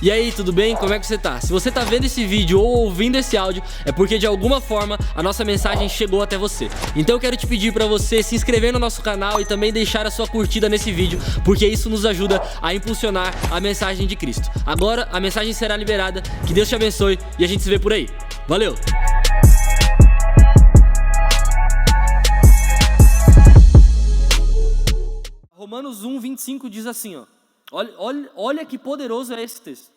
E aí, tudo bem? Como é que você tá? Se você tá vendo esse vídeo ou ouvindo esse áudio, é porque de alguma forma a nossa mensagem chegou até você. Então eu quero te pedir pra você se inscrever no nosso canal e também deixar a sua curtida nesse vídeo, porque isso nos ajuda a impulsionar a mensagem de Cristo. Agora a mensagem será liberada, que Deus te abençoe e a gente se vê por aí. Valeu! Romanos 1:25 diz assim, ó. Olha que poderoso é esse texto.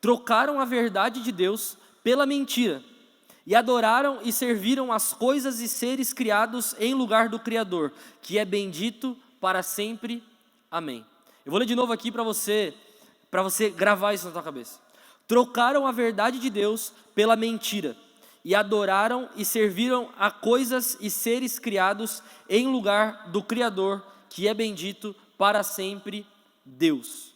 Trocaram a verdade de Deus pela mentira e adoraram e serviram as coisas e seres criados em lugar do Criador, que é bendito para sempre. Amém. Eu vou ler de novo aqui para você gravar isso na tua cabeça. Trocaram a verdade de Deus pela mentira e adoraram e serviram a coisas e seres criados em lugar do Criador, que é bendito para sempre Deus.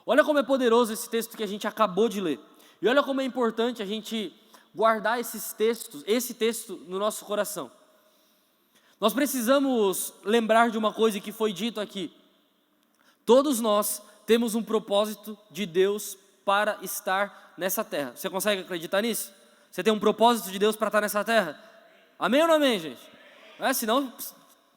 Olha como é poderoso esse texto que a gente acabou de ler. E olha como é importante a gente guardar esse texto no nosso coração. Nós precisamos lembrar de uma coisa que foi dito aqui. Todos nós temos um propósito de Deus para estar nessa terra. Você consegue acreditar nisso? Você tem um propósito de Deus para estar nessa terra? Amém ou não amém, gente? Senão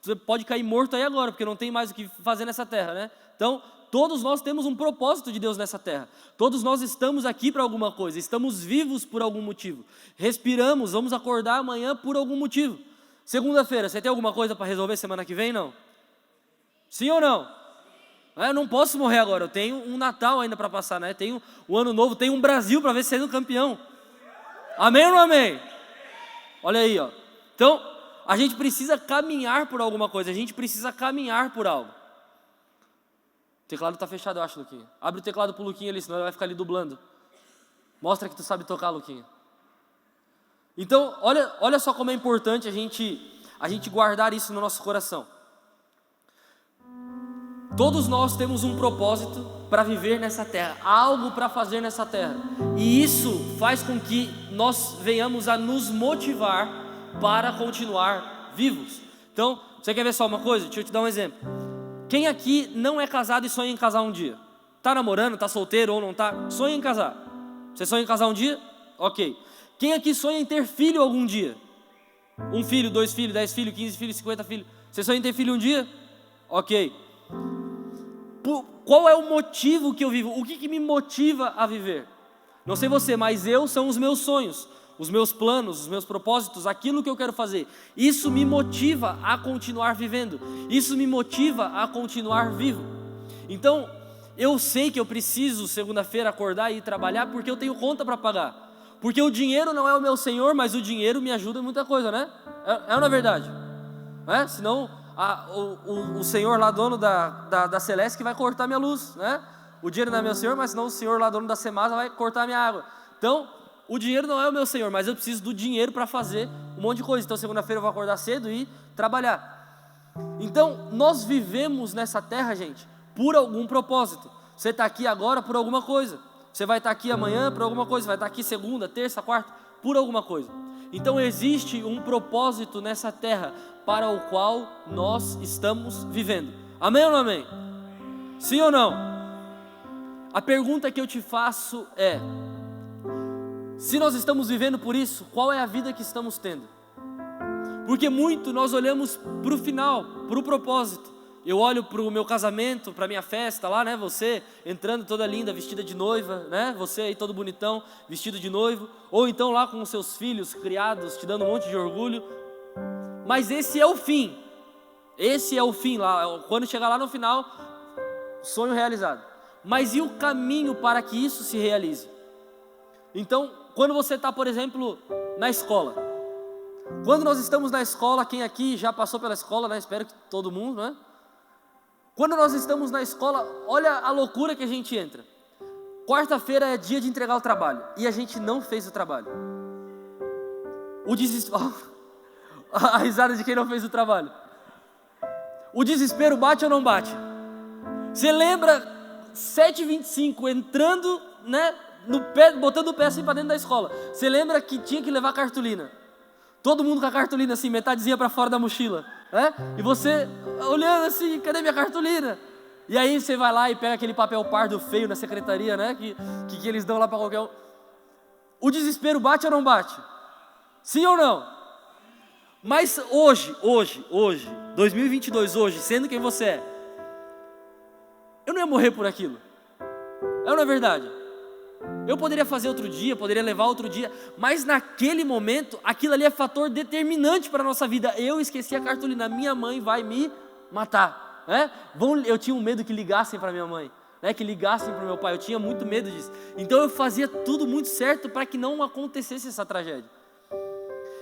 você pode cair morto aí agora, porque não tem mais o que fazer nessa terra, né? Então, todos nós temos um propósito de Deus nessa terra. Todos nós estamos aqui para alguma coisa, estamos vivos por algum motivo. Respiramos, vamos acordar amanhã por algum motivo. Segunda-feira, você tem alguma coisa para resolver semana que vem, não? Sim ou não? Eu não posso morrer agora, eu tenho um Natal ainda para passar, né? Tenho o Ano Novo, tenho um Brasil para ver se sendo campeão. Amém ou não amém? Olha aí, ó. Então, a gente precisa caminhar por alguma coisa, a gente precisa caminhar por algo. O teclado está fechado, eu acho, Luquinha. Abre o teclado pro Luquinha ali, senão ele vai ficar ali dublando. Mostra que tu sabe tocar, Luquinha. Então, olha só como é importante a gente guardar isso no nosso coração. Todos nós temos um propósito para viver nessa terra, algo para fazer nessa terra. E isso faz com que nós venhamos a nos motivar para continuar vivos. Então, você quer ver só uma coisa? Deixa eu te dar um exemplo. Quem aqui não é casado e sonha em casar um dia? Tá namorando, tá solteiro ou não tá? Sonha em casar. Você sonha em casar um dia? Ok. Quem aqui sonha em ter filho algum dia? 1 filho, 2 filhos, 10 filhos, 15 filhos, 50 filhos. Você sonha em ter filho um dia? Ok. Qual é o motivo que eu vivo? O que me motiva a viver? Não sei você, mas são os meus sonhos, os meus planos, os meus propósitos, aquilo que eu quero fazer. Isso me motiva a continuar vivendo. Isso me motiva a continuar vivo. Então, eu sei que eu preciso segunda-feira acordar e ir trabalhar porque eu tenho conta para pagar. Porque o dinheiro não é o meu senhor, mas o dinheiro me ajuda em muita coisa, né? É ou não é verdade? Senão, o senhor lá, dono da Celeste, que vai cortar minha luz, né? O dinheiro não é meu senhor, mas senão o senhor lá, dono da Semasa, vai cortar minha água. Então, o dinheiro não é o meu senhor, mas eu preciso do dinheiro para fazer um monte de coisa. Então segunda-feira eu vou acordar cedo e trabalhar. Então nós vivemos nessa terra, gente, por algum propósito. Você está aqui agora por alguma coisa. Você vai estar aqui amanhã por alguma coisa. Vai estar aqui segunda, terça, quarta, por alguma coisa. Então existe um propósito nessa terra para o qual nós estamos vivendo. Amém ou não amém? Sim ou não? A pergunta que eu te faço é: se nós estamos vivendo por isso, qual é a vida que estamos tendo? Porque muito nós olhamos para o final, para o propósito. Eu olho para o meu casamento, para a minha festa lá, né? Você entrando toda linda, vestida de noiva, né? Você aí todo bonitão, vestido de noivo. Ou então lá com os seus filhos criados, te dando um monte de orgulho. Mas esse é o fim. Esse é o fim lá. Quando chegar lá no final, sonho realizado. Mas e o caminho para que isso se realize? Então, quando você está, por exemplo, na escola. Quando nós estamos na escola, quem aqui já passou pela escola, né? Espero que todo mundo, né? Quando nós estamos na escola, olha a loucura que a gente entra. Quarta-feira é dia de entregar o trabalho e a gente não fez o trabalho. O desespero, a risada de quem não fez o trabalho. O desespero bate ou não bate? Você lembra 7h25 entrando, né? No pé, botando o pé assim para dentro da escola. Você lembra que tinha que levar cartolina? Todo mundo com a cartolina assim, metadezinha para fora da mochila, né? E você olhando assim, cadê minha cartolina? E aí você vai lá e pega aquele papel pardo feio na secretaria, né? Que eles dão lá para qualquer um. O desespero bate ou não bate? Sim ou não? Mas hoje, 2022, hoje, sendo quem você é, eu não ia morrer por aquilo. É ou não é verdade? Eu poderia fazer outro dia, poderia levar outro dia, mas naquele momento, aquilo ali é fator determinante para a nossa vida. Eu esqueci a cartolina, minha mãe vai me matar, né? Eu tinha um medo que ligassem para minha mãe, né? Que ligassem para o meu pai, eu tinha muito medo disso. Então eu fazia tudo muito certo para que não acontecesse essa tragédia.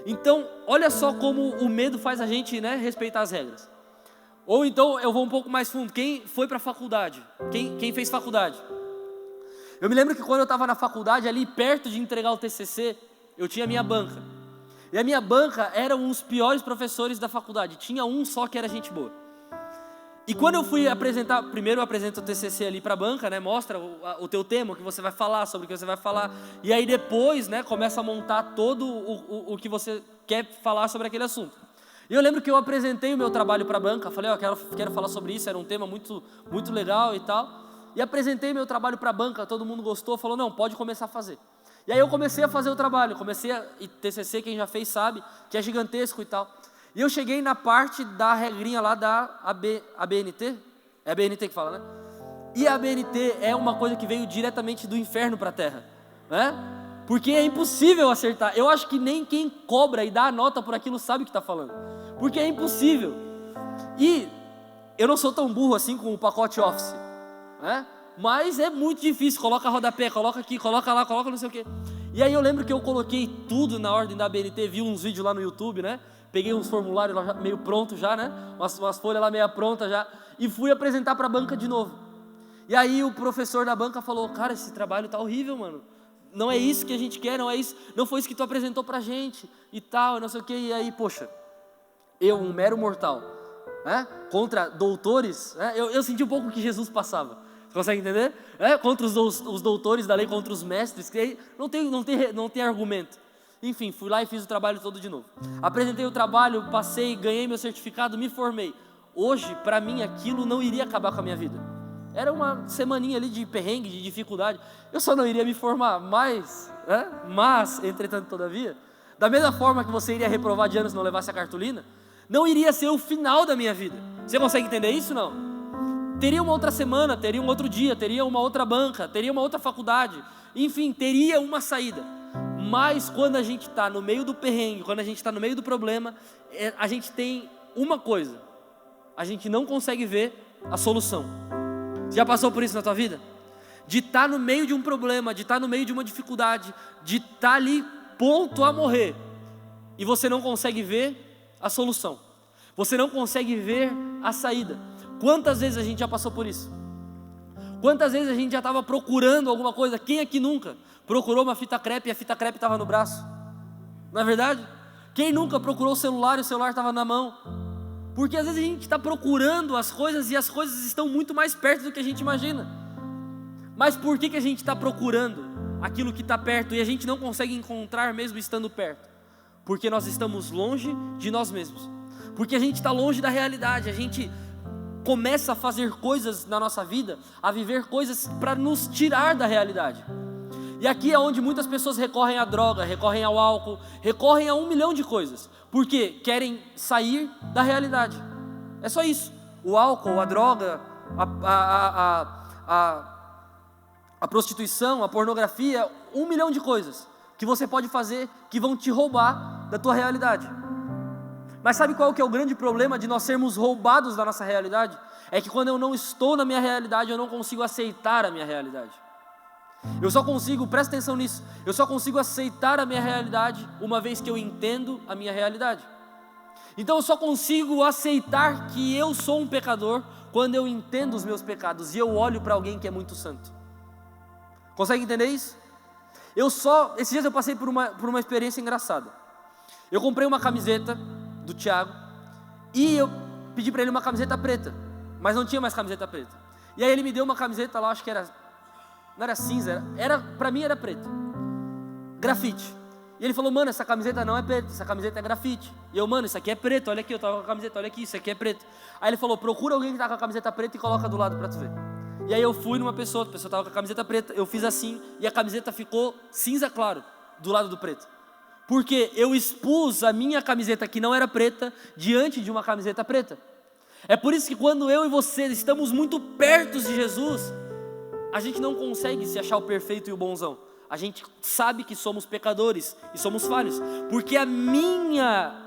Então, olha só como o medo faz a gente, né, respeitar as regras. Ou então, eu vou um pouco mais fundo, quem foi para a faculdade? Quem fez faculdade? Eu me lembro que quando eu estava na faculdade, ali perto de entregar o TCC, eu tinha a minha banca. E a minha banca era um dos piores professores da faculdade, tinha um só que era gente boa. E quando eu fui apresentar, primeiro eu apresento o TCC ali para a banca, né, mostra o teu tema, o que você vai falar, sobre o que você vai falar. E aí depois, né, começa a montar todo o que você quer falar sobre aquele assunto. E eu lembro que eu apresentei o meu trabalho para a banca, falei, quero falar sobre isso, era um tema muito, muito legal e tal. E apresentei meu trabalho para a banca, todo mundo gostou, falou, não, pode começar a fazer. E aí eu comecei a fazer o trabalho, e TCC, quem já fez sabe, que é gigantesco e tal. E eu cheguei na parte da regrinha lá da ABNT, é a ABNT que fala, né? E a ABNT é uma coisa que veio diretamente do inferno para a terra, né? Porque é impossível acertar. Eu acho que nem quem cobra e dá a nota por aquilo sabe o que está falando, porque é impossível. E eu não sou tão burro assim com o pacote Office, né? Mas é muito difícil, coloca rodapé, coloca aqui, coloca lá, coloca não sei o quê. E aí eu lembro que eu coloquei tudo na ordem da ABNT, vi uns vídeos lá no YouTube, né? Peguei uns formulários lá meio prontos já, né? Umas folhas lá meio prontas já. E fui apresentar para a banca de novo. E aí o professor da banca falou, cara, esse trabalho tá horrível, mano. Não é isso que a gente quer, não é isso. Não foi isso que tu apresentou pra gente e tal, não sei o quê. E aí, poxa, eu, um mero mortal, né? Contra doutores, né? Eu senti um pouco o que Jesus passava. Você consegue entender? Contra os doutores da lei, contra os mestres, que aí não tem argumento. Enfim, fui lá e fiz o trabalho todo de novo. Apresentei o trabalho, passei, ganhei meu certificado, me formei. Hoje, para mim, aquilo não iria acabar com a minha vida. Era uma semaninha ali de perrengue, de dificuldade. Eu só não iria me formar, mas, entretanto, todavia, da mesma forma que você iria reprovar de ano se não levasse a cartolina, não iria ser o final da minha vida. Você consegue entender isso, não? Teria uma outra semana, teria um outro dia, teria uma outra banca, teria uma outra faculdade. Enfim, teria uma saída. Mas quando a gente está no meio do perrengue, quando a gente está no meio do problema, a gente tem uma coisa: a gente não consegue ver a solução. Você já passou por isso na tua vida? De estar no meio de um problema, de estar no meio de uma dificuldade, de estar ali ponto a morrer, e você não consegue ver a solução, você não consegue ver a saída. Quantas vezes a gente já passou por isso? Quantas vezes a gente já estava procurando alguma coisa? Quem aqui nunca procurou uma fita crepe e a fita crepe estava no braço? Não é verdade? Quem nunca procurou o celular e o celular estava na mão? Porque às vezes a gente está procurando as coisas e as coisas estão muito mais perto do que a gente imagina. Mas por que a gente está procurando aquilo que está perto e a gente não consegue encontrar mesmo estando perto? Porque nós estamos longe de nós mesmos. Porque a gente está longe da realidade, a gente começa a fazer coisas na nossa vida, a viver coisas para nos tirar da realidade. E aqui é onde muitas pessoas recorrem à droga, recorrem ao álcool, recorrem a 1 milhão de coisas, porque querem sair da realidade. É só isso. O álcool, a droga, a prostituição, a pornografia, 1 milhão de coisas que você pode fazer que vão te roubar da tua realidade. Mas sabe qual que é o grande problema de nós sermos roubados da nossa realidade? É que quando eu não estou na minha realidade, eu não consigo aceitar a minha realidade. Eu só consigo, presta atenção nisso, eu só consigo aceitar a minha realidade uma vez que eu entendo a minha realidade. Então eu só consigo aceitar que eu sou um pecador quando eu entendo os meus pecados e eu olho para alguém que é muito santo. Consegue entender isso? Esses dias eu passei por uma experiência engraçada. Eu comprei uma camiseta do Thiago e eu pedi para ele uma camiseta preta, mas não tinha mais camiseta preta. E aí ele me deu uma camiseta lá, acho que não era cinza, para mim era preta, grafite. E ele falou, mano, essa camiseta não é preta, essa camiseta é grafite. E eu, mano, isso aqui é preto, olha aqui, eu tava com a camiseta, olha aqui, isso aqui é preto. Aí ele falou, procura alguém que tá com a camiseta preta e coloca do lado pra tu ver. E aí eu fui numa pessoa, a pessoa tava com a camiseta preta, eu fiz assim, e a camiseta ficou cinza claro, do lado do preto. Porque eu expus a minha camiseta, que não era preta, diante de uma camiseta preta. É por isso que quando eu e você estamos muito perto de Jesus, a gente não consegue se achar o perfeito e o bonzão. A gente sabe que somos pecadores e somos falhos, porque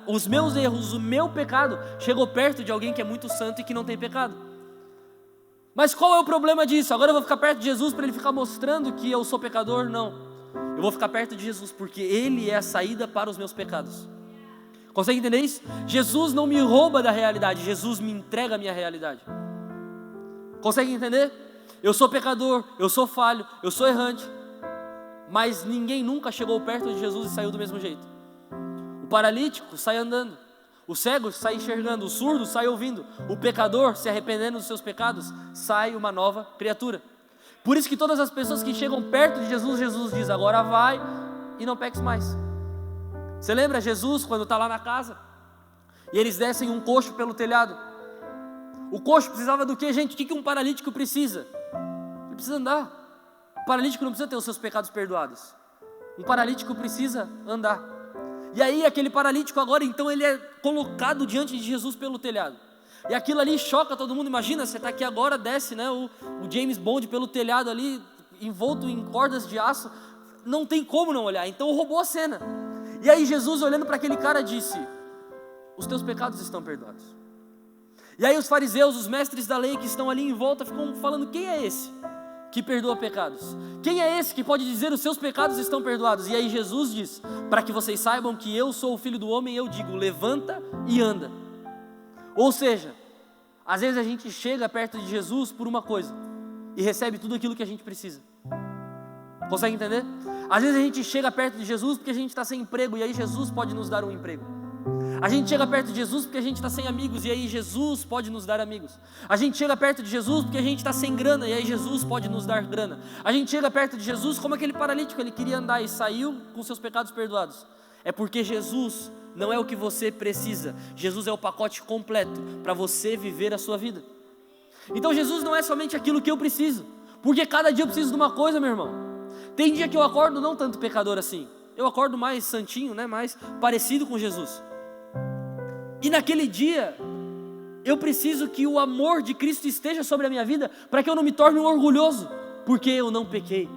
os meus erros, o meu pecado chegou perto de alguém que é muito santo e que não tem pecado. Mas qual é o problema disso? Agora eu vou ficar perto de Jesus para ele ficar mostrando que eu sou pecador? Não, eu vou ficar perto de Jesus porque Ele é a saída para os meus pecados. Consegue entender isso? Jesus não me rouba da realidade, Jesus me entrega a minha realidade. Consegue entender? Eu sou pecador, eu sou falho, eu sou errante, mas ninguém nunca chegou perto de Jesus e saiu do mesmo jeito. O paralítico sai andando, o cego sai enxergando, o surdo sai ouvindo, o pecador, se arrependendo dos seus pecados, sai uma nova criatura. Por isso que todas as pessoas que chegam perto de Jesus, Jesus diz, agora vai e não peques mais. Você lembra Jesus quando está lá na casa? E eles descem um coxo pelo telhado. O coxo precisava do quê, gente? O que um paralítico precisa? Ele precisa andar. O paralítico não precisa ter os seus pecados perdoados. Um paralítico precisa andar. E aí aquele paralítico agora, então ele é colocado diante de Jesus pelo telhado. E aquilo ali choca todo mundo. Imagina, você está aqui agora, desce, né, o James Bond pelo telhado ali, envolto em cordas de aço. Não tem como não olhar, então roubou a cena. E aí Jesus, olhando para aquele cara, disse, os teus pecados estão perdoados. E aí os fariseus, os mestres da lei que estão ali em volta, ficam falando, quem é esse que perdoa pecados? Quem é esse que pode dizer os seus pecados estão perdoados? E aí Jesus diz, para que vocês saibam que eu sou o Filho do Homem, eu digo, levanta e anda. Ou seja, às vezes a gente chega perto de Jesus por uma coisa e recebe tudo aquilo que a gente precisa. Consegue entender? Às vezes a gente chega perto de Jesus porque a gente está sem emprego e aí Jesus pode nos dar um emprego. A gente chega perto de Jesus porque a gente está sem amigos e aí Jesus pode nos dar amigos. A gente chega perto de Jesus porque a gente está sem grana e aí Jesus pode nos dar grana. A gente chega perto de Jesus como aquele paralítico, ele queria andar e saiu com seus pecados perdoados. É porque Jesus não é o que você precisa, Jesus é o pacote completo para você viver a sua vida. Então Jesus não é somente aquilo que eu preciso, porque cada dia eu preciso de uma coisa, meu irmão. Tem dia que eu acordo não tanto pecador assim, eu acordo mais santinho, né, mais parecido com Jesus. E naquele dia, eu preciso que o amor de Cristo esteja sobre a minha vida, para que eu não me torne um orgulhoso, porque eu não pequei.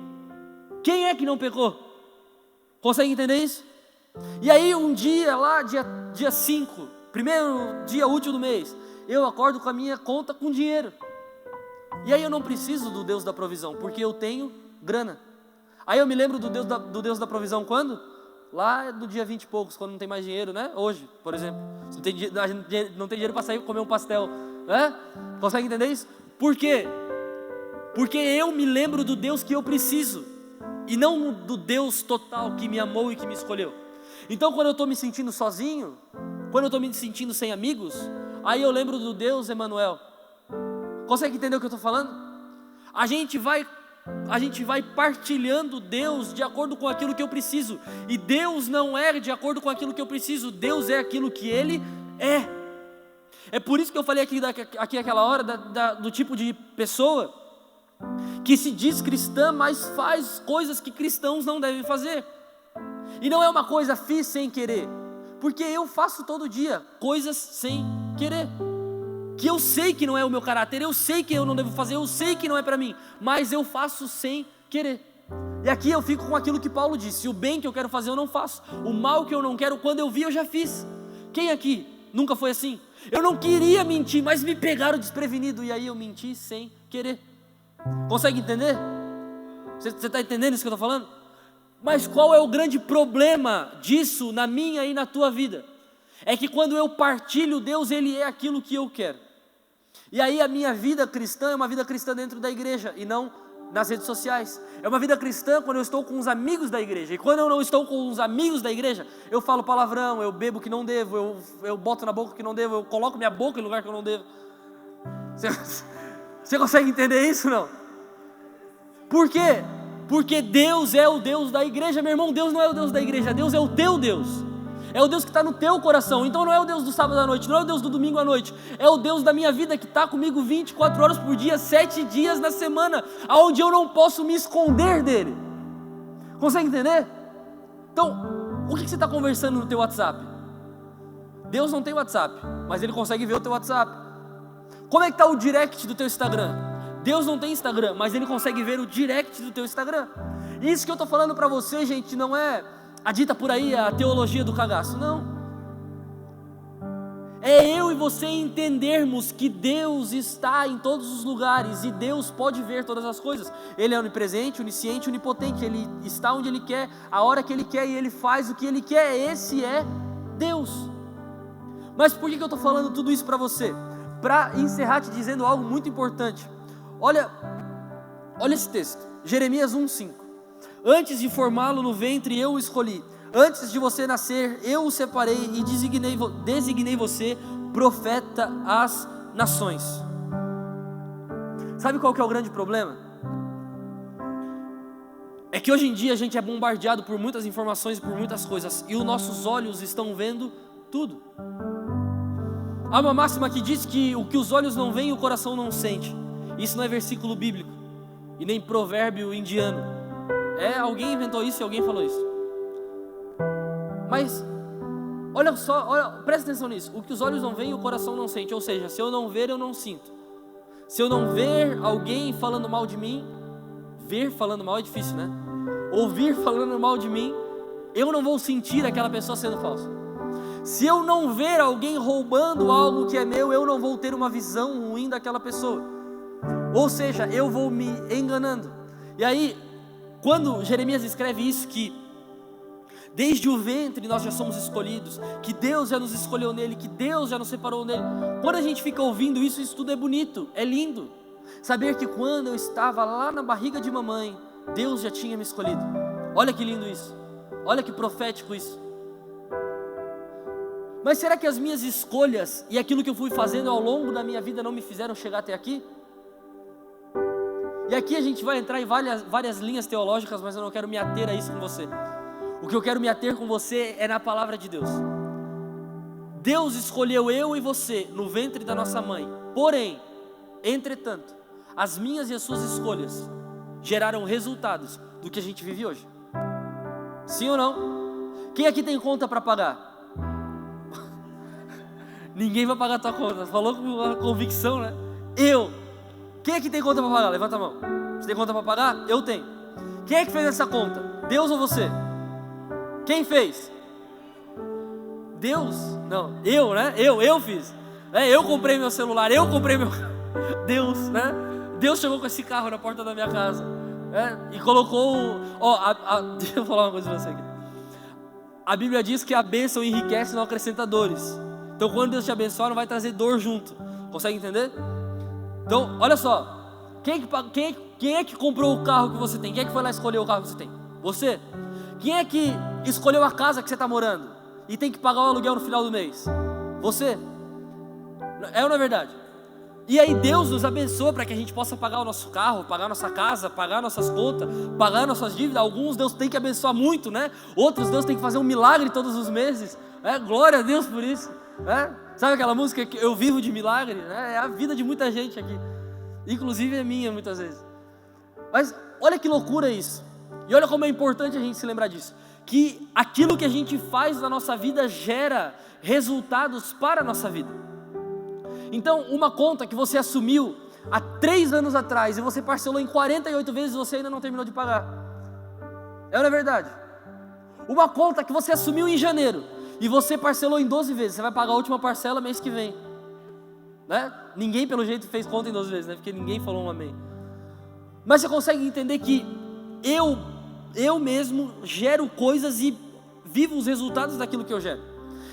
Quem é que não pecou? Consegue entender isso? E aí um dia lá, dia 5, primeiro dia útil do mês, eu acordo com a minha conta com dinheiro. E aí eu não preciso do Deus da provisão, porque eu tenho grana. Aí eu me lembro do Deus da provisão quando? Lá do dia 20 e poucos, quando não tem mais dinheiro, né? Hoje, por exemplo. Não tem dinheiro para sair comer um pastel, né? Consegue entender isso? Por quê? Porque eu me lembro do Deus que eu preciso, e não do Deus total que me amou e que me escolheu. Então quando eu estou me sentindo sozinho, quando eu estou me sentindo sem amigos, aí eu lembro do Deus Emanuel. Consegue entender o que eu estou falando? A gente vai partilhando Deus de acordo com aquilo que eu preciso. E Deus não é de acordo com aquilo que eu preciso, Deus é aquilo que Ele é. É por isso que eu falei aqui aquela hora do tipo de pessoa que se diz cristã, mas faz coisas que cristãos não devem fazer. E não é uma coisa fiz sem querer, porque eu faço todo dia coisas sem querer, que eu sei que não é o meu caráter, eu sei que eu não devo fazer, eu sei que não é para mim, mas eu faço sem querer. E aqui eu fico com aquilo que Paulo disse, o bem que eu quero fazer eu não faço, o mal que eu não quero, quando eu vi eu já fiz. Quem aqui nunca foi assim? Eu não queria mentir, mas me pegaram desprevenido, e aí eu menti sem querer. Consegue entender? Você está entendendo isso que eu estou falando? Mas qual é o grande problema disso na minha e na tua vida? É que quando eu partilho Deus, Ele é aquilo que eu quero. E aí a minha vida cristã é uma vida cristã dentro da igreja e não nas redes sociais. É uma vida cristã quando eu estou com os amigos da igreja. E quando eu não estou com os amigos da igreja, eu falo palavrão, eu bebo que não devo, eu boto na boca que não devo, eu coloco minha boca em lugar que eu não devo. Você consegue entender isso, não? Por quê? Porque Deus é o Deus da igreja, meu irmão. Deus não é o Deus da igreja, Deus é o teu Deus. É o Deus que está no teu coração. Então não é o Deus do sábado à noite, não é o Deus do domingo à noite. É o Deus da minha vida que está comigo 24 horas por dia, 7 dias na semana, onde eu não posso me esconder dele. Consegue entender? Então, o que você está conversando no teu WhatsApp? Deus não tem WhatsApp, mas Ele consegue ver o teu WhatsApp. Como é que está o direct do teu Instagram? Deus não tem Instagram, mas Ele consegue ver o direct do teu Instagram. Isso que eu estou falando para você, gente, não é a dita por aí, a teologia do cagaço, não. É eu e você entendermos que Deus está em todos os lugares e Deus pode ver todas as coisas. Ele é onipresente, onisciente, onipotente. Ele está onde Ele quer, a hora que Ele quer, e Ele faz o que Ele quer. Esse é Deus. Mas por que eu estou falando tudo isso para você? Para encerrar te dizendo algo muito importante. Olha esse texto, Jeremias 1:5. Antes de formá-lo no ventre eu o escolhi, antes de você nascer eu o separei e designei você profeta às nações. Sabe qual que é o grande problema? É que hoje em dia a gente é bombardeado por muitas informações e por muitas coisas, e os nossos olhos estão vendo tudo. Há uma máxima que diz que o que os olhos não veem, o coração não sente. Isso não é versículo bíblico e nem provérbio indiano. Alguém inventou isso e alguém falou isso. Mas olha só, presta atenção nisso. O que os olhos não veem, o coração não sente. Ou seja, se eu não ver, eu não sinto. Se eu não ver alguém falando mal de mim, ver falando mal é difícil, né? Ouvir falando mal de mim, eu não vou sentir aquela pessoa sendo falsa. Se eu não ver alguém roubando algo que é meu, eu não vou ter uma visão ruim daquela pessoa. Ou seja, eu vou me enganando. E aí, quando Jeremias escreve isso, que desde o ventre nós já somos escolhidos, que Deus já nos escolheu nele, que Deus já nos separou nele. Quando a gente fica ouvindo isso, isso tudo é bonito, é lindo. Saber que quando eu estava lá na barriga de mamãe, Deus já tinha me escolhido. Olha que lindo isso, olha que profético isso. Mas será que as minhas escolhas e aquilo que eu fui fazendo ao longo da minha vida não me fizeram chegar até aqui? E aqui a gente vai entrar em várias linhas teológicas, mas eu não quero me ater a isso com você. O que eu quero me ater com você é na palavra de Deus. Deus escolheu eu e você no ventre da nossa mãe. Porém, entretanto, as minhas e as suas escolhas geraram resultados do que a gente vive hoje. Sim ou não? Quem aqui tem conta para pagar? Ninguém vai pagar a tua conta. Falou com uma convicção, né? Eu. Quem aqui tem conta para pagar? Levanta a mão. Você tem conta para pagar? Eu tenho. Quem é que fez essa conta? Deus ou você? Quem fez? Deus? Não, eu, né? Eu fiz. Eu comprei meu celular, eu comprei meu... Deus, né? Deus chegou com esse carro na porta da minha casa, e colocou... Deixa eu falar uma coisa para você aqui. A Bíblia diz que a bênção enriquece e não acrescenta dores. Então quando Deus te abençoar, não vai trazer dor junto. Consegue entender? Então, olha só. Quem é que comprou o carro que você tem? Quem é que foi lá escolher o carro que você tem? Você? Quem é que escolheu a casa que você está morando e tem que pagar o aluguel no final do mês? Você? É ou não é verdade? E aí Deus nos abençoa para que a gente possa pagar o nosso carro, pagar a nossa casa, pagar nossas contas, pagar nossas dívidas. Alguns Deus tem que abençoar muito, né? Outros Deus tem que fazer um milagre todos os meses. Glória a Deus por isso. Sabe aquela música que eu vivo de milagre? É a vida de muita gente aqui, inclusive é minha muitas vezes. Mas olha que loucura isso. E olha como é importante a gente se lembrar disso, que aquilo que a gente faz na nossa vida gera resultados para a nossa vida. Então uma conta que você assumiu há 3 anos atrás e você parcelou em 48 vezes, você ainda não terminou de pagar. É ou não é verdade? Uma conta que você assumiu em janeiro e você parcelou em 12 vezes, você vai pagar a última parcela mês que vem, né? Ninguém pelo jeito fez conta em 12 vezes, né? Porque ninguém falou um amém. Mas você consegue entender que eu mesmo gero coisas e vivo os resultados daquilo que eu gero.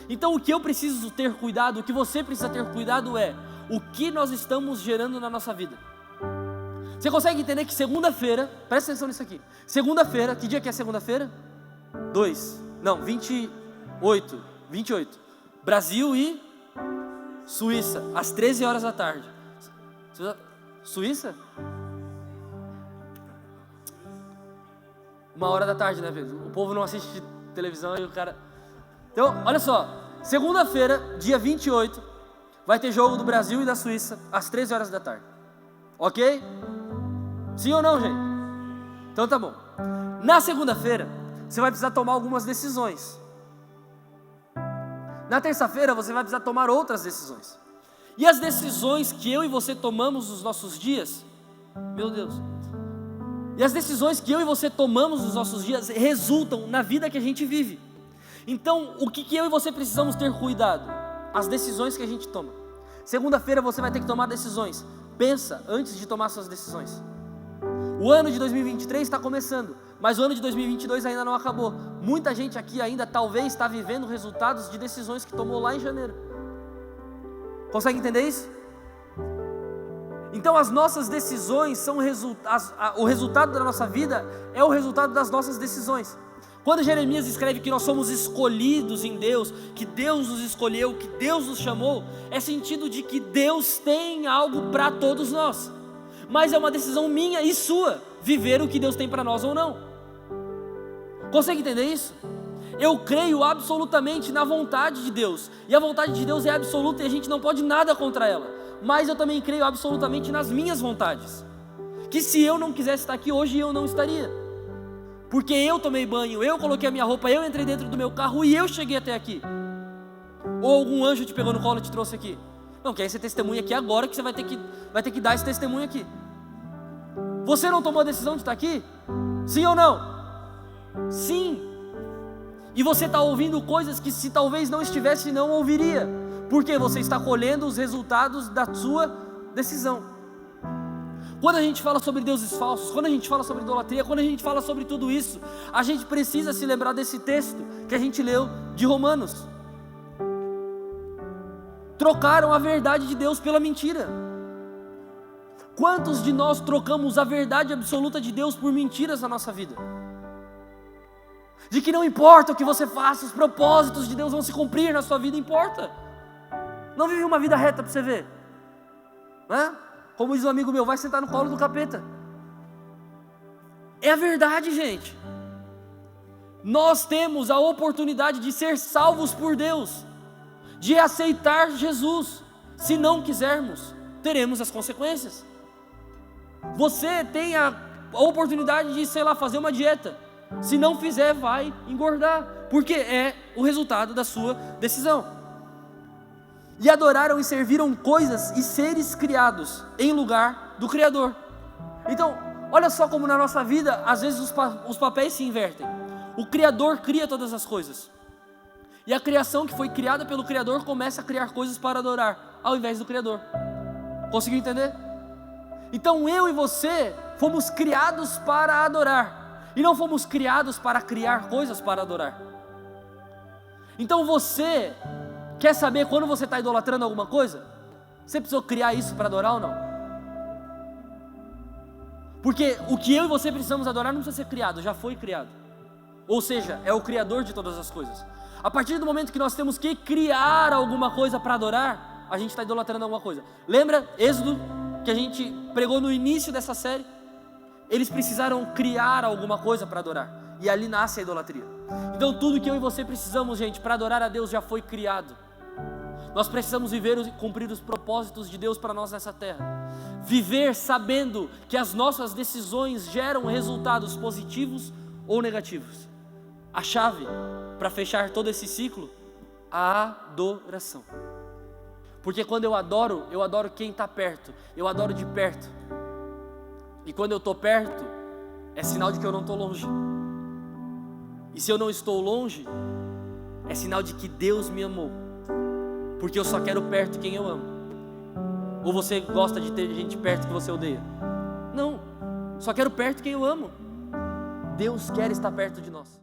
Então o que eu preciso ter cuidado, o que você precisa ter cuidado é o que nós estamos gerando na nossa vida. Você consegue entender que segunda-feira, presta atenção nisso aqui, segunda-feira, que dia que é segunda-feira? 28, Brasil e Suíça, às 13 horas da tarde. Suíça? 1h da tarde, né, Pedro? O povo não assiste televisão e o cara... Então, olha só, segunda-feira, dia 28, vai ter jogo do Brasil e da Suíça, às 13 horas da tarde. Ok? Sim ou não, gente? Então tá bom. Na segunda-feira, você vai precisar tomar algumas decisões. Na terça-feira, você vai precisar tomar outras decisões. E as decisões que eu e você tomamos nos nossos dias, meu Deus... E as decisões que eu e você tomamos nos nossos dias resultam na vida que a gente vive. Então, o que eu e você precisamos ter cuidado? As decisões que a gente toma. Segunda-feira você vai ter que tomar decisões. Pensa antes de tomar suas decisões. O ano de 2023 está começando, mas o ano de 2022 ainda não acabou. Muita gente aqui ainda talvez está vivendo resultados de decisões que tomou lá em janeiro. Consegue entender isso? Então as nossas decisões são o resultado da nossa vida é o resultado das nossas decisões. Quando Jeremias escreve que nós somos escolhidos em Deus, que Deus nos escolheu, que Deus nos chamou, é sentido de que Deus tem algo para todos nós. Mas é uma decisão minha e sua, viver o que Deus tem para nós ou não. Consegue entender isso? Eu creio absolutamente na vontade de Deus, e a vontade de Deus é absoluta e a gente não pode nada contra ela. Mas eu também creio absolutamente nas minhas vontades, que se eu não quisesse estar aqui hoje, eu não estaria, porque eu tomei banho, eu coloquei a minha roupa, eu entrei dentro do meu carro e eu cheguei até aqui. Ou algum anjo te pegou no colo e te trouxe aqui? Não, quer ser testemunha aqui agora, que você vai ter que dar esse testemunho aqui. Você não tomou a decisão de estar aqui? Sim ou não? Sim. E você está ouvindo coisas que se talvez não estivesse, não ouviria, porque você está colhendo os resultados da sua decisão. Quando a gente fala sobre deuses falsos, quando a gente fala sobre idolatria, quando a gente fala sobre tudo isso, a gente precisa se lembrar desse texto que a gente leu de Romanos. Trocaram a verdade de Deus pela mentira. Quantos de nós trocamos a verdade absoluta de Deus por mentiras na nossa vida? De que não importa o que você faça, os propósitos de Deus vão se cumprir na sua vida, importa. Não vive uma vida reta para você ver, né? Como diz um amigo meu, vai sentar no colo do capeta. É a verdade, gente. Nós temos a oportunidade de ser salvos por Deus, de aceitar Jesus. Se não quisermos, teremos as consequências. Você tem a oportunidade de, sei lá, fazer uma dieta. Se não fizer, vai engordar, porque é o resultado da sua decisão. E adoraram e serviram coisas e seres criados em lugar do Criador. Então, olha só como na nossa vida, às vezes os papéis se invertem. O Criador cria todas as coisas, e a criação que foi criada pelo Criador começa a criar coisas para adorar, ao invés do Criador. Conseguiu entender? Então eu e você fomos criados para adorar, e não fomos criados para criar coisas para adorar. Então você quer saber quando você está idolatrando alguma coisa? Você precisou criar isso para adorar ou não? Porque o que eu e você precisamos adorar não precisa ser criado, já foi criado. Ou seja, é o Criador de todas as coisas. A partir do momento que nós temos que criar alguma coisa para adorar, a gente está idolatrando alguma coisa. Lembra Êxodo, que a gente pregou no início dessa série? Eles precisaram criar alguma coisa para adorar, e ali nasce a idolatria. Então tudo que eu e você precisamos, gente, para adorar a Deus já foi criado. Nós precisamos viver e cumprir os propósitos de Deus para nós nessa terra. Viver sabendo que as nossas decisões geram resultados positivos ou negativos. A chave para fechar todo esse ciclo, a adoração. Porque quando eu adoro quem está perto, eu adoro de perto. E quando eu estou perto, é sinal de que eu não estou longe. E se eu não estou longe, é sinal de que Deus me amou. Porque eu só quero perto quem eu amo. Ou você gosta de ter gente perto que você odeia? Não, só quero perto quem eu amo. Deus quer estar perto de nós.